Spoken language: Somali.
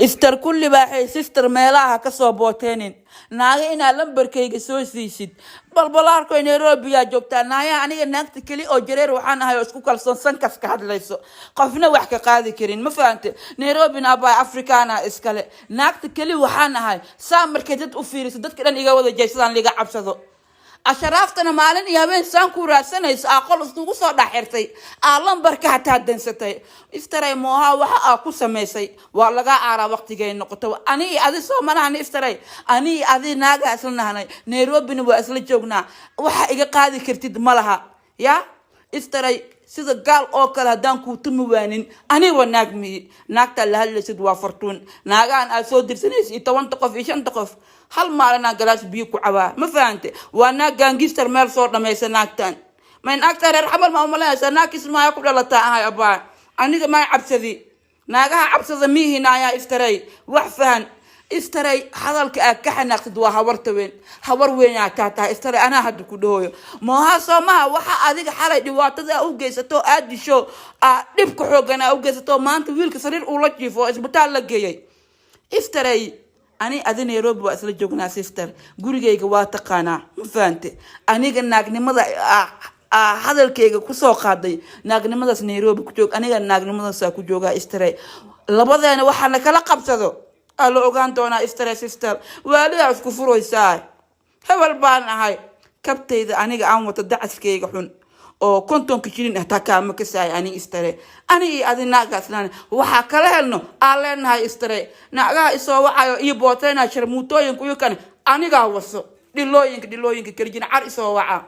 iftar kulli baa sister meelaha ka soo booteenin naaga ina lambarkayga soo siisid balbalaarko Nairobi yaa joogtaa naaya aniga naagta kali oo jareer waxaan ahay oo isku kalsoon sankas ka hadlayso qofna wax ka qaadi karin ma fahamtay Nairobi na baa Afrikaana iskale naagta kali waxaan ahay saamarkay dad u fiiriso dadka dhan iga wada jeesadaan liga cabsado asharaftana maalin iyo habeen saan ku raadsanayso aqoon isku soo dhaxirtay lambarka hataa dansatay iftaray mooha waxa ku sameysay waa laga aara waqtigay noqoto ani adi Soomaaliya iftaray ani adi naaga islanaanay Nairobi waa isla joognaa waxa iga qaadi kartid malaha ya iftaray sida gaal oo kale hadaan ku tumi waanin ani wanaag mi naagta la hadlaysid waa fartuun naagaan aad soo dirsanaysid 10 qof iyo 5 qof hal maalina galaas biyo ku cabaa ma fahamtay waa naag gaangistar meel soo dhameysay naagtan ma in aktar raxmal ma umaleeysa naag ismaa ku dhalata ahay abaa aniga ma cabsadi naagaha cabsada miihinaya iftaray wax fahan iftaray hadalka ka xanaaqsid waa hawar weyn yaa taata iftaray ana had ku dhooyo mooha Soomaha waxa adiga xalay dhibaatada u geysato aad disho dib ku xoogana u geysato maanta wiilka sariir uu la jiifo isbitaal la geeyay iftaray ani adi Nairobi waa isla joognaa sister gurigeyga waa taqaana ma fahamtay aniga naagnimada hadalkeyga ku soo qaaday naagnimadaas Nairobi ku joog aniga naagnimadaas ku jooga iftaray labadeena waxa kala qabsado ala ogaan doona iftaray sister waliya isku furaysaa hebel baan ahay kabtayda aniga aan wata dacaskeyga xun oo kontonka jirin ah taakaama ka saay ani iftaray ani adi naagaasna waxa kala helno leenahay iftaray naagaha isoo wacayo iyo bootayna sharmuutooyinku iyo kan aniga waso dhilooyinka karjin car isoo waca